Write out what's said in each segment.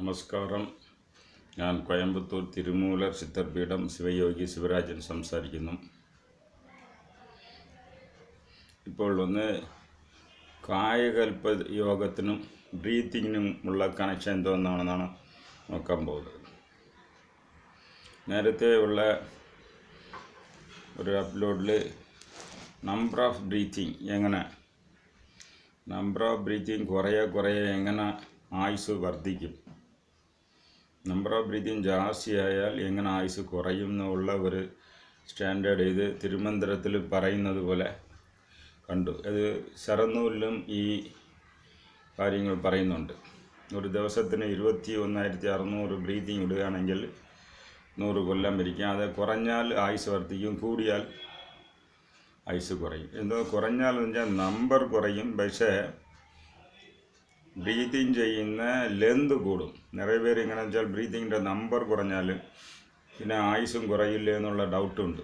നമസ്കാരം. ഞാൻ കോയമ്പത്തൂർ തിരുമൂലർ സിദ്ധർപീഠം ശിവയോഗി ശിവരാജൻ സംസാരിക്കുന്നു. ഇപ്പോൾ കായകൽപ്പ യോഗത്തിനും ബ്രീത്തിങ്ങിനും ഉള്ള കണക്ഷൻ എന്തോന്നാണെന്നാണ് നോക്കാൻ പോകുന്നത്. നേരത്തെ ഉള്ള ഒരു അപ്ലോഡിൽ നമ്പർ ഓഫ് ബ്രീത്തിങ് കുറേ എങ്ങനെ ആയുസ് വർദ്ധിക്കും, നമ്പർ ഓഫ് ബ്രീത്തിങ് ജാസ്തിയായാൽ എങ്ങനെ ആയുസ് കുറയും എന്നുള്ള ഒരു സ്റ്റാൻഡേർഡ് ഇത് തിരുമന്ത്രത്തിൽ പറയുന്നത് പോലെ കണ്ടു. അത് ശരനൂലിലും ഈ കാര്യങ്ങൾ പറയുന്നുണ്ട്. ഒരു ദിവസത്തിന് 21,600 ബ്രീത്തിങ് ഇടുകയാണെങ്കിൽ 100 കൊല്ലം ഇരിക്കും. അത് കുറഞ്ഞാൽ ആയുസ് വർദ്ധിക്കും, കൂടിയാൽ ആയുസ് കുറയും. എന്തോ കുറഞ്ഞാൽ എന്ന് വെച്ചാൽ നമ്പർ കുറയും, പക്ഷേ ബ്രീത്തിങ് ചെയ്യുന്ന ലെന്ത് കൂടും. നിറയെ പേര് ഇങ്ങനെ വെച്ചാൽ ബ്രീത്തിങ്ങിൻ്റെ നമ്പർ കുറഞ്ഞാൽ പിന്നെ ആയുസും കുറയില്ല എന്നുള്ള ഡൗട്ടുണ്ട്.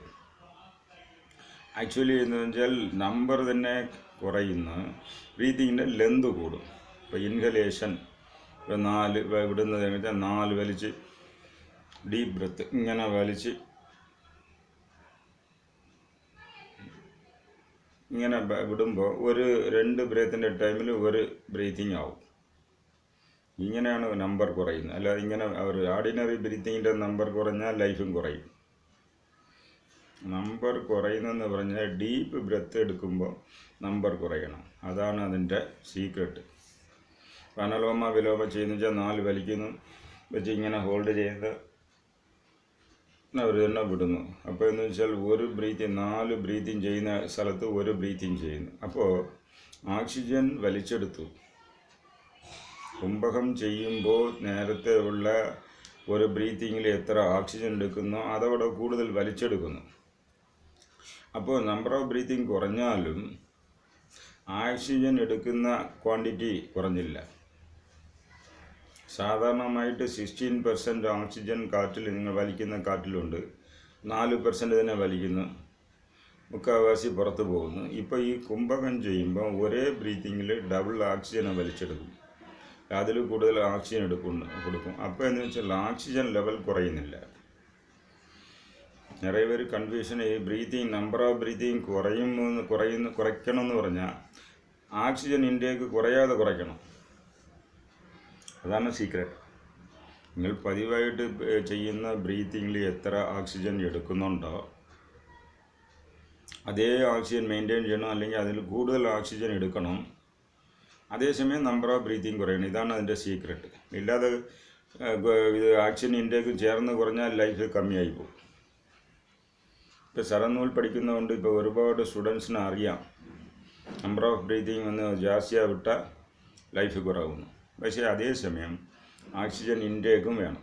ആക്ച്വലി എന്ന് വെച്ചാൽ നമ്പർ തന്നെ കുറയുന്ന ബ്രീത്തിങ്ങിൻ്റെ ലെന്ത് കൂടും. ഇപ്പോൾ ഇൻഹലേഷൻ 4 വിടുന്നത് എന്ന് വെച്ചാൽ 4 വലിച്ച് ഡീപ്പ് ബ്രെത്ത് ഇങ്ങനെ വലിച്ച് ഇങ്ങനെ വിടുമ്പോൾ 2 ബ്രീത്തിൻ്റെ ടൈമിൽ 1 ബ്രീത്തിങ് ആവും. ഇങ്ങനെയാണ് നമ്പർ കുറയുന്നത്. അല്ലാതെ ഇങ്ങനെ ഒരു ഓർഡിനറി ബ്രീത്തിങ്ങിൻ്റെ നമ്പർ കുറഞ്ഞാൽ ലൈഫും കുറയും. നമ്പർ കുറയുന്നതെന്ന് പറഞ്ഞാൽ ഡീപ്പ് ബ്രെത്ത് എടുക്കുമ്പോൾ നമ്പർ കുറയണം. അതാണ് അതിൻ്റെ സീക്രട്ട്. അനലോമ വിലോമ ചെയ്യുന്ന വെച്ചാൽ 4 വലിക്കുന്നു വെച്ച് ഇങ്ങനെ ഹോൾഡ് ചെയ്ത് അവർ തന്നെ വിടുന്നു. അപ്പോൾ എന്ന് വെച്ചാൽ 4 ബ്രീത്തിങ് ചെയ്യുന്ന സ്ഥലത്ത് 1 ബ്രീത്തിങ് ചെയ്യുന്നു. അപ്പോൾ ഓക്സിജൻ വലിച്ചെടുത്തു. കുംഭകം ചെയ്യുമ്പോൾ നേരത്തെ ഉള്ള 1 ബ്രീത്തിങ്ങിൽ എത്ര ഓക്സിജൻ എടുക്കുന്നോ അതവിടെ കൂടുതൽ വലിച്ചെടുക്കുന്നു. അപ്പോൾ നമ്പർ ഓഫ് ബ്രീത്തിങ് കുറഞ്ഞാലും ഓക്സിജൻ എടുക്കുന്ന ക്വാണ്ടിറ്റി കുറഞ്ഞില്ല. സാധാരണമായിട്ട് 16% ഓക്സിജൻ കാറ്റിൽ നിങ്ങൾ വലിക്കുന്ന കാറ്റിലുണ്ട്, 4% തന്നെ വലിക്കുന്നു, മുക്കാൽവാസി പുറത്ത് പോകുന്നു. ഇപ്പോൾ ഈ കുംഭകം ചെയ്യുമ്പോൾ ഒരേ ബ്രീത്തിങ്ങിൽ ഡബിൾ ഓക്സിജനെ വലിച്ചെടുക്കും, അതിൽ കൂടുതൽ ഓക്സിജൻ കൊടുക്കും. അപ്പോൾ എന്ന് വെച്ചാൽ ഓക്സിജൻ ലെവൽ കുറയുന്നില്ല. നിറയെ പേര് കൺഫ്യൂഷൻ, ഈ നമ്പർ ഓഫ് ബ്രീത്തിങ് കുറയ്ക്കണമെന്ന് പറഞ്ഞാൽ ഓക്സിജൻ ഇൻടേക്ക് കുറയാതെ കുറയ്ക്കണം. അതാണ് സീക്രട്ട്. നിങ്ങൾ പതിവായിട്ട് ചെയ്യുന്ന ബ്രീത്തിങ്ങിൽ എത്ര ഓക്സിജൻ എടുക്കുന്നുണ്ടോ അതേ ഓക്സിജൻ മെയിൻറ്റെയിൻ ചെയ്യണം, അല്ലെങ്കിൽ അതിൽ കൂടുതൽ ഓക്സിജൻ എടുക്കണം. അതേസമയം നമ്പർ ഓഫ് ബ്രീത്തിങ് കുറയണം. ഇതാണ് അതിൻ്റെ സീക്രട്ട്. ഇല്ലാതെ ഇത് ഓക്സിജൻ ഇൻടേക്ക് ചേർന്ന് കുറഞ്ഞാൽ ലൈഫ് കമ്മിയായി പോകും. ഇപ്പോൾ ശരനൂൽ പഠിക്കുന്നതുകൊണ്ട് ഇപ്പോൾ ഒരുപാട് സ്റ്റുഡൻസിന് അറിയാം നമ്പർ ഓഫ് ബ്രീത്തിങ് ജാസ്തിയായി വിട്ടാൽ ലൈഫ് കുറവുന്നു. പക്ഷേ അതേസമയം ഓക്സിജൻ ഇൻടേക്കും വേണം.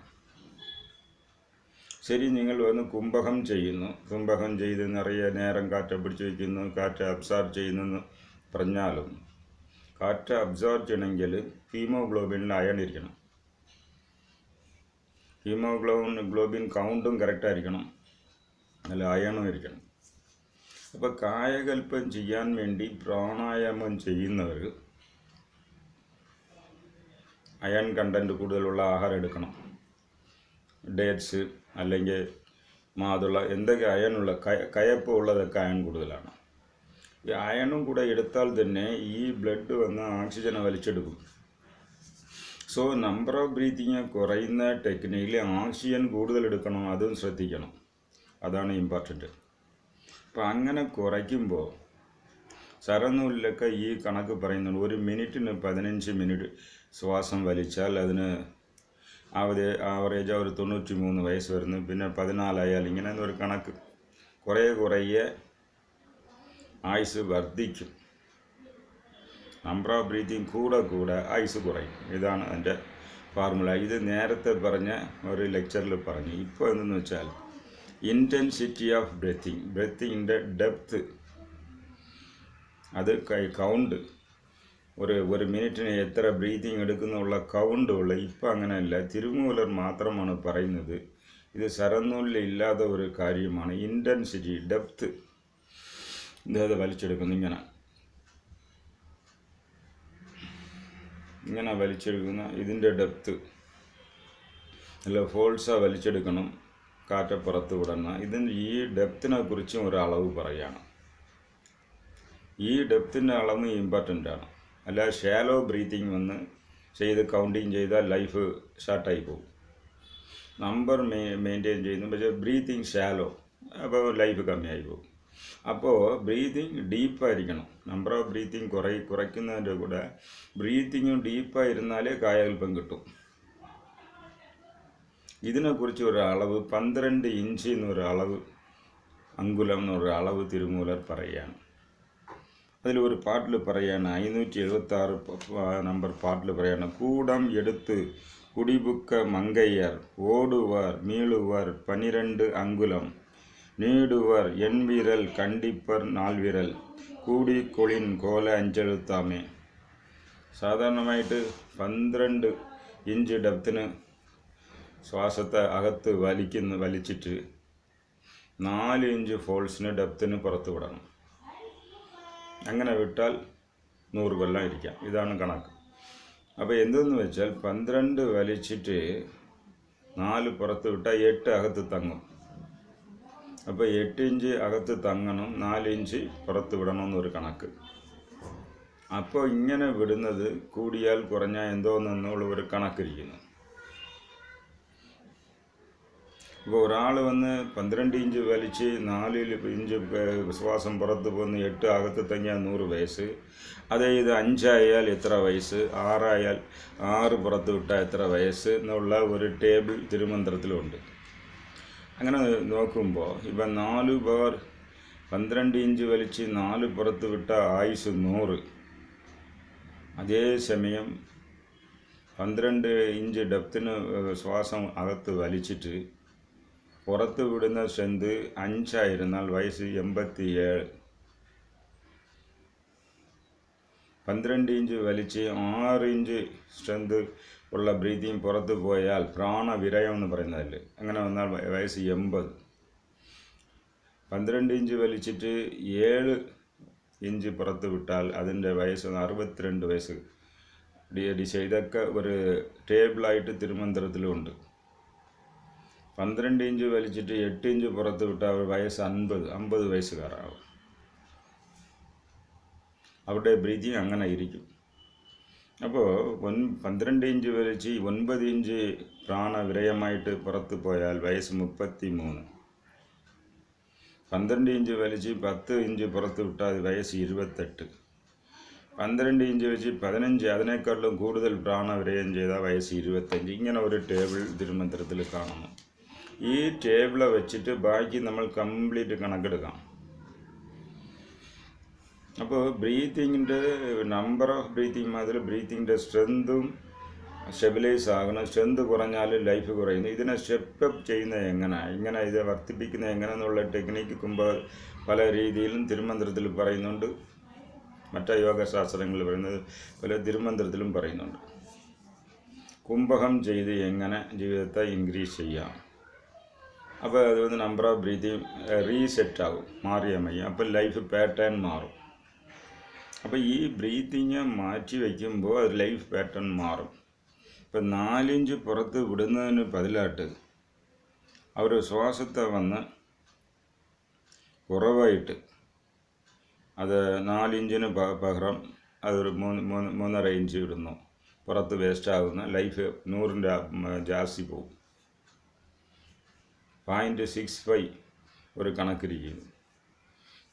ശരി, നിങ്ങൾ കുംഭകം ചെയ്യുന്നു, കുംഭകം ചെയ്ത് നിറയെ നേരം കാറ്റ് പിടിച്ച് വയ്ക്കുന്നു, കാറ്റ് അബ്സോർബ് ചെയ്യുന്നെന്ന് പറഞ്ഞാലും കാറ്റ് അബ്സോർബ് ചെയ്യണമെങ്കിൽ ഹീമോഗ്ലോബിനിൽ അയൺ ഇരിക്കണം. ഹീമോഗ്ലോബിൻ കൗണ്ടും കറക്റ്റായിരിക്കണം, നല്ല അയണും ഇരിക്കണം. അപ്പോൾ കായകൽപ്പം ചെയ്യാൻ വേണ്ടി പ്രാണായാമം ചെയ്യുന്നവർ അയൺ കണ്ടൻറ്റ് കൂടുതലുള്ള ആഹാരം എടുക്കണം. ഡേറ്റ്സ് അല്ലെങ്കിൽ മാതുള, എന്തൊക്കെ അയണുള്ള കയപ്പ് ഉള്ളതൊക്കെ അയൺ കൂടുതലാണ്. ഈ അയണും കൂടെ എടുത്താൽ തന്നെ ഈ ബ്ലഡ് ഓക്സിജനെ വലിച്ചെടുക്കും. സോ നമ്പർ ഓഫ് ബ്രീത്തിങ് കുറയുന്ന ടെക്നിക്കിൽ ഓക്സിജൻ കൂടുതൽ എടുക്കണം, അതും ശ്രദ്ധിക്കണം. അതാണ് ഇമ്പോർട്ടൻറ്റ്. അപ്പോൾ അങ്ങനെ കുറയ്ക്കുമ്പോൾ ശരനൂലിലൊക്കെ ഈ കണക്ക് പറയുന്നുണ്ട്. 1 മിനിറ്റിന് 15 മിനിറ്റ് ശ്വാസം വലിച്ചാൽ അതിന് ആവറേജ് ഒരു 93 വയസ്സ് വരുന്നു. പിന്നെ 14 ആയാൽ ഇങ്ങനെ ഒരു കണക്ക് കുറേ ആയുസ് വർദ്ധിക്കും. നമ്പർ ഓഫ് ബ്രീത്തിങ് കൂടെ ആയുസ് കുറയും. ഇതാണ് അതിൻ്റെ ഫോർമുല. ഇത് നേരത്തെ പറഞ്ഞ ഒരു ലെക്ചറിൽ പറഞ്ഞു. ഇപ്പോൾ എന്തെന്ന് വെച്ചാൽ ഇൻറ്റൻസിറ്റി ഓഫ് ബ്രീത്തിങ്ങിൻ്റെ ഡെപ്ത്ത്, അത് കൗണ്ട്, ഒരു മിനിറ്റിന് എത്ര ബ്രീത്തിങ് എടുക്കുന്നുള്ള കൗണ്ടുള്ള. ഇപ്പം അങ്ങനെയല്ല, തിരുമൂലർ മാത്രമാണ് പറയുന്നത്. ഇത് ശരനൂലിൽ ഇല്ലാത്ത ഒരു കാര്യമാണ്. ഇൻറ്റൻസിറ്റി, ഡെപ്ത്ത്, ഇത് വലിച്ചെടുക്കുന്നു. ഇങ്ങനെ വലിച്ചെടുക്കുന്ന ഇതിൻ്റെ ഡെപ്ത്ത് അല്ല ഫോൾസാ വലിച്ചെടുക്കണം, കാറ്റ് പുറത്ത് വിടണം. ഇതിന് ഈ ഡെപ്തിനെ കുറിച്ചും ഒരു അളവ് പറയുകയാണ്. ഈ ഡെപ്തിൻ്റെ അളവ് ഇമ്പോർട്ടൻ്റ് ആണ്. അല്ല ഷാലോ ബ്രീത്തിങ് വന്ന് ചെയ്ത് കൗണ്ടിങ് ചെയ്താൽ ലൈഫ് ഷാർട്ടായി പോകും. നമ്പർ മെയിൻറ്റെയിൻ ചെയ്യുന്നു, പക്ഷേ ബ്രീത്തിങ് ഷാലോ, അപ്പോൾ ലൈഫ് കമ്മിയായി പോകും. അപ്പോൾ ബ്രീത്തിങ് ഡീപ്പായിരിക്കണം. നമ്പർ ഓഫ് ബ്രീത്തിങ് കുറയ്ക്കുന്നതിൻ്റെ കൂടെ ബ്രീത്തിങ്ങും ഡീപ്പായിരുന്നാലേ കായകൽപ്പം കിട്ടും. ഇതിനെക്കുറിച്ച് ഒരു അളവ് 12 ഇഞ്ച് എന്നൊരു അളവ്, അങ്കുലം എന്നൊരു അളവ് തിരുമൂലർ പറയുകയാണ്. അതിലൊരു പാട്ടിൽ പറയുകയാണ്, 576 നമ്പർ പാട്ടിൽ പറയുകയാണ്, കൂടം എടുത്ത് കുടിബുക്ക മങ്കയ്യർ ഓടുവാർ மீளுவர் 12 അങ്കുലം നീടുവർ എൻ വിരൽ കണ്ടിപ്പർ 4 വിരൽ കൂടി കൊളിൻ കോല അഞ്ചെഴുത്താമേ. സാധാരണമായിട്ട് 12 ഇഞ്ച് ഡെപ്തിന് ശ്വാസത്തെ അകത്ത് വലിച്ചിട്ട് 4 ഇഞ്ച് ഫോൾസിന് ഡെപ്തിന് പുറത്ത് വിടണം. അങ്ങനെ വിട്ടാൽ 100 കൊല്ലം ഇരിക്കാം. ഇതാണ് കണക്ക്. അപ്പോൾ എന്തെന്ന് വെച്ചാൽ 12 വലിച്ചിട്ട് 4 പുറത്ത് വിട്ടാൽ 8 അകത്ത് തങ്ങും. അപ്പോൾ 8 ഇഞ്ച് അകത്ത് തങ്ങണം, 4 ഇഞ്ച് പുറത്ത് വിടണം എന്നൊരു കണക്ക്. അപ്പോൾ ഇങ്ങനെ വിടുന്നത് കൂടിയാൽ കുറഞ്ഞാൽ എന്തോന്നുള്ള ഒരു കണക്കിരിക്കുന്നു. ഇപ്പോൾ ഒരാൾ വന്ന് 12 ഇഞ്ച് വലിച്ച് 4 ഇഞ്ച് ശ്വാസം പുറത്ത് പോകുന്ന 8 അകത്ത് തങ്ങിയാൽ 100 വയസ്സ്. അതേ ഇത് 5 ആയാൽ എത്ര വയസ്സ്, 6 ആയാൽ 6 പുറത്ത് വിട്ടാൽ എത്ര വയസ്സ് എന്നുള്ള ഒരു ടേബിൾ തിരുമന്ത്രത്തിലുണ്ട്. അങ്ങനെ നോക്കുമ്പോൾ ഇപ്പം 4 പേർ 12 ഇഞ്ച് വലിച്ച് 4 പുറത്ത് വിട്ട ആയുസ് 100. അതേസമയം 12 ഇഞ്ച് ഡെപ്തിന് ശ്വാസം അകത്ത് വലിച്ചിട്ട് പുറത്ത് വിടുന്ന സ്ട്രെങ്ത് 5 ആയിരുന്നാൽ വയസ്സ് 87. 12 ഇഞ്ച് വലിച്ച് 6 ഇഞ്ച് സ്ട്രെങ്ത് ഉള്ള ബ്രീത്തിങ് പുറത്ത് പോയാൽ പ്രാണവിരയം എന്ന് പറയുന്നതല്ലേ, അങ്ങനെ വന്നാൽ വയസ്സ് 80. 12 ഇഞ്ച് വലിച്ചിട്ട് 7 ഇഞ്ച് പുറത്ത് വിട്ടാൽ അതിൻ്റെ വയസ്സ് 62 വയസ്സ്. ഇതൊക്കെ ഒരു ടേബിളായിട്ട് തിരുമന്ത്രത്തിലുമുണ്ട്. 12 ഇഞ്ച് വലിച്ചിട്ട് 8 ഇഞ്ച് പുറത്ത് വിട്ടാൽ വയസ്സ് 50 വയസ്സുകാരാകും. അവിടെ ബ്രീത്തിങ് അങ്ങനെ ഇരിക്കും. അപ്പോൾ 12 ഇഞ്ച് വലിച്ച് 9 ഇഞ്ച് പ്രാണവിരയമായിട്ട് പുറത്ത് പോയാൽ വയസ്സ് 33. 12 ഇഞ്ച് വലിച്ച് 10 ഇഞ്ച് പുറത്ത് വിട്ടാൽ വയസ്സ് 28. 12 ഇഞ്ച് വെച്ച് 15, അതിനേക്കാളും കൂടുതൽ പ്രാണവിരയം ചെയ്താൽ വയസ്സ് 25. ഇങ്ങനെ ഒരു ടേബിൾ തിരുമന്ത്രത്തിൽ കാണുന്നു. ഈ ടേബിളെ വെച്ചിട്ട് ബാക്കി നമ്മൾ കംപ്ലീറ്റ് കണക്കെടുക്കാം. അപ്പോൾ ബ്രീത്തിങ്ങിൻ്റെ നമ്പർ ഓഫ് ബ്രീത്തിങ് മാതിരി ബ്രീത്തിങ്ങിൻ്റെ സ്ട്രെങ്തും സ്റ്റെബിലൈസ് ആകണം. സ്ട്രെങ്ത് കുറഞ്ഞാൽ ലൈഫ് കുറയുന്നു. ഇതിനെ സ്റ്റെപ്പപ്പ് ചെയ്യുന്നത് ഇങ്ങനെ ഇത് വർദ്ധിപ്പിക്കുന്നത് എങ്ങനെയെന്നുള്ള ടെക്നിക്ക് പല രീതിയിലും തിരുമന്ത്രത്തിൽ പറയുന്നുണ്ട്. മറ്റു യോഗശാസ്ത്രങ്ങളിൽ പറയുന്നത് പല തിരുമന്ത്രത്തിലും പറയുന്നുണ്ട്. കുംഭകം ചെയ്ത് എങ്ങനെ ജീവിതത്തെ ഇൻക്രീസ് ചെയ്യാം. അപ്പോൾ അത് നമ്പർ ഓഫ് ബ്രീത്തിങ് റീസെറ്റ് ആകും, മാറിയാൽ മതി. അപ്പോൾ ലൈഫ് പാറ്റേൺ മാറും. അപ്പോൾ ഈ ബ്രീത്തിങ് മാറ്റി വയ്ക്കുമ്പോൾ അത് ലൈഫ് പാറ്റേൺ മാറും. ഇപ്പം 4 ഇഞ്ച് പുറത്ത് വിടുന്നതിന് ബദലായിട്ട് അവർ ശ്വാസത്തെ വന്ന് കുറവായിട്ട് അത് 4 ഇഞ്ചിന് പകരം അതൊരു 3.5 ഇഞ്ച് ഇടുന്നു. പുറത്ത് വേസ്റ്റാകുന്ന ലൈഫ് 100ൻ്റെ ജാസ്തി പോകും. 0.65 ഒരു കണക്കിരിക്കുന്നു.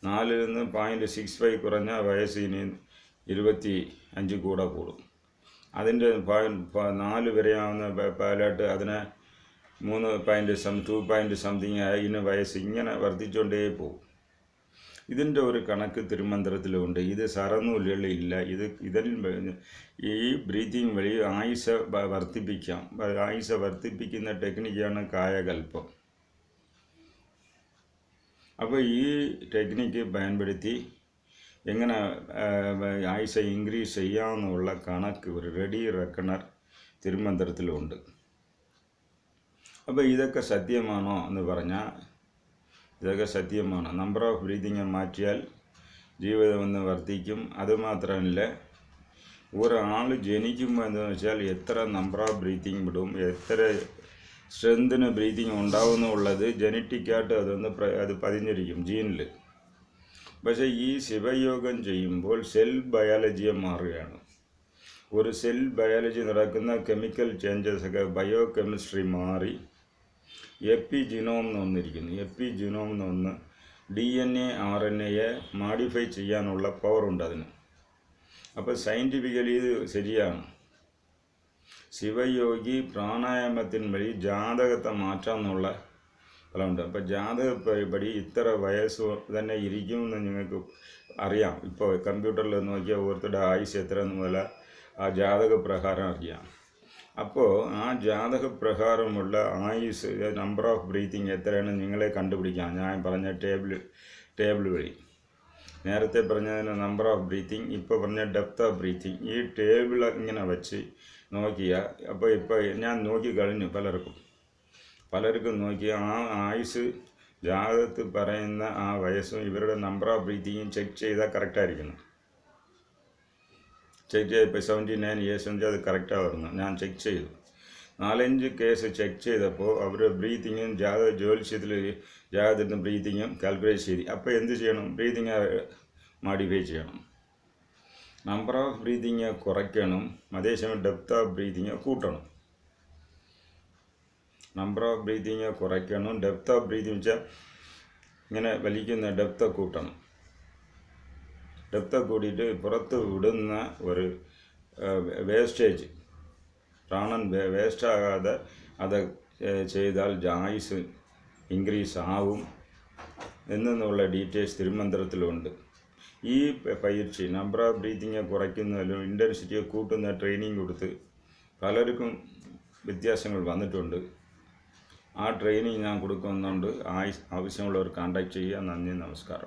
4 നിന്ന് 0.65 കുറഞ്ഞ വയസ്സ് ഇനി 25 കൂടെ കൂടും. അതിൻ്റെ 4 വരെയാവുന്ന പാലായിട്ട് അതിനെ 2 സംതിങ് ആയി ഇനി വയസ്സ് ഇങ്ങനെ വർദ്ധിച്ചുകൊണ്ടേ പോകും. ഇതിൻ്റെ ഒരു കണക്ക് തിരുമന്ത്രത്തിലുണ്ട്. ഇത് സറനൂലുകളില്ല. ഈ ബ്രീത്തിങ് വഴി ആയുസ് വർദ്ധിപ്പിക്കാം. ആയുസ് വർദ്ധിപ്പിക്കുന്ന ടെക്നിക്കാണ് കായകൽപ്പം. അപ്പോൾ ഈ ടെക്നിക്ക് பயன்படுത്തി എങ്ങനെ ആയുസ് ഇൻക്രീസ് ചെയ്യാമെന്നുള്ള കണക്ക് ഒരു റെഡി റെക്കണർ തിരുമന്ത്രത്തിലുണ്ട്. അപ്പോൾ ഇതൊക്കെ സത്യമാണോ എന്ന് പറഞ്ഞാൽ ഇതൊക്കെ സത്യമാണ്. നമ്പർ ഓഫ് ബ്രീത്തിങ് മാറ്റിയാൽ ജീവിതം ഒന്ന് വർദ്ധിക്കും. അതുമാത്രമല്ല, ഒരാൾ ജനിക്കുമ്പോൾ എന്താണെന്ന് വെച്ചാൽ എത്ര നമ്പർ ഓഫ് ബ്രീത്തിങ് വിടും, എത്ര സ്ട്രെങ്തിന് ബ്രീതിങ് ഉണ്ടാവുന്നുള്ളത് ജനറ്റിക്കായിട്ട് അത് പതിഞ്ഞിരിക്കും ജീനിൽ. പക്ഷേ ഈ ശിവയോഗം ചെയ്യുമ്പോൾ സെൽ ബയോളജിയെ മാറുകയാണ്. ഒരു സെൽ ബയോളജി നടക്കുന്ന കെമിക്കൽ ചേഞ്ചസ് ഒക്കെ ബയോ കെമിസ്ട്രി മാറി എപ്പിജിനോം എന്ന് വന്നിരിക്കുന്നു. എപ്പിജിനോം എന്ന് വന്ന് DNA RNAയെ മോഡിഫൈ ചെയ്യാനുള്ള പവറുണ്ട് അതിന്. അപ്പോൾ സയൻറ്റിഫിക്കലി ഇത് ശരിയാണ്. ശിവയോഗി പ്രാണായാമത്തിന് വഴി ജാതകത്തെ മാറ്റാമെന്നുള്ള ഫലമുണ്ട്. അപ്പോൾ ജാതകപ്പടി ഇത്ര വയസ്സ് തന്നെ ഇരിക്കുമെന്ന് നിങ്ങൾക്ക് അറിയാം. ഇപ്പോൾ കമ്പ്യൂട്ടറിൽ നോക്കിയാൽ ഓരോരുത്തരുടെ ആയുസ് എത്ര മുതൽ ആ ജാതകപ്രകാരം അറിയാം. അപ്പോൾ ആ ജാതകപ്രകാരമുള്ള ആയുസ് നമ്പർ ഓഫ് ബ്രീത്തിങ് എത്രയാണ് നിങ്ങളെ കണ്ടുപിടിക്കാം. ഞാൻ പറഞ്ഞ ടേബിൾ വഴി. നേരത്തെ പറഞ്ഞതിന് നമ്പർ ഓഫ് ബ്രീത്തിങ്, ഇപ്പോൾ പറഞ്ഞ ഡെപ്ത് ഓഫ് ബ്രീത്തിങ്. ഈ ടേബിൾ ഇങ്ങനെ വെച്ച് നോക്കിയാൽ ഇപ്പോൾ ഞാൻ നോക്കി കഴിഞ്ഞു. പലർക്കും നോക്കി ആ ആയുസ് ജാതകത്തിൽ പറയുന്ന ആ വയസ്സും ഇവരുടെ നമ്പർ ഓഫ് ബ്രീത്തിങ്ങും ചെക്ക് ചെയ്താൽ കറക്റ്റായിരിക്കണം. ചെക്ക് ചെയ്ത് ഇപ്പോൾ 79 ഇയേഴ്സ് ഉണ്ട്, അത് കറക്റ്റാണ് വരുന്നത്. ഞാൻ ചെക്ക് ചെയ്തു. 4-5 കേസ് ചെക്ക് ചെയ്തപ്പോൾ അവരുടെ ബ്രീത്തിങ്ങും ജാതകത്തിൻ്റെ ബ്രീത്തിങ്ങും കാൽക്കുലേറ്റ് ചെയ്തു. അപ്പോൾ എന്ത് ചെയ്യണം? ബ്രീത്തിങ് മോഡിഫൈ ചെയ്യണം. നമ്പർ ഓഫ് ബ്രീത്തിങ് കുറയ്ക്കണം, അതേസമയം ഡെപ്ത് ഓഫ് ബ്രീത്തിങ് കൂട്ടണം. നമ്പർ ഓഫ് ബ്രീത്തിങ് കുറയ്ക്കണം, ഡെപ്ത് ഓഫ് ബ്രീത്തിങ് വെച്ചാൽ ഇങ്ങനെ വലിക്കുന്ന ഡെപ്ത് കൂട്ടണം. ഡെപ്ത് കൂടിയിട്ട് പുറത്ത് വിടുന്ന ഒരു വേസ്റ്റേജ് പ്രാണൻ വേസ്റ്റാകാതെ അത് ചെയ്താൽ ആയുസ് ഇൻക്രീസ് ആവും എന്നുള്ള ഡീറ്റെയിൽസ് തിരുമന്ത്രത്തിലുണ്ട്. ഈ പയിற்சி നമ്പർ ഓഫ് ബ്രീത്തിങ് കുറയ്ക്കുന്നതിലും ഇൻറ്റൻസിറ്റിയെ കൂട്ടുന്ന ട്രെയിനിങ് കൊടുത്ത് പലർക്കും വ്യത്യാസങ്ങൾ വന്നിട്ടുണ്ട്. ആ ട്രെയിനിങ് ഞാൻ കൊടുക്കുന്നുണ്ട്. ആവശ്യമുള്ളവർ കോൺടാക്റ്റ് ചെയ്യുക. നന്ദി, നമസ്കാരം.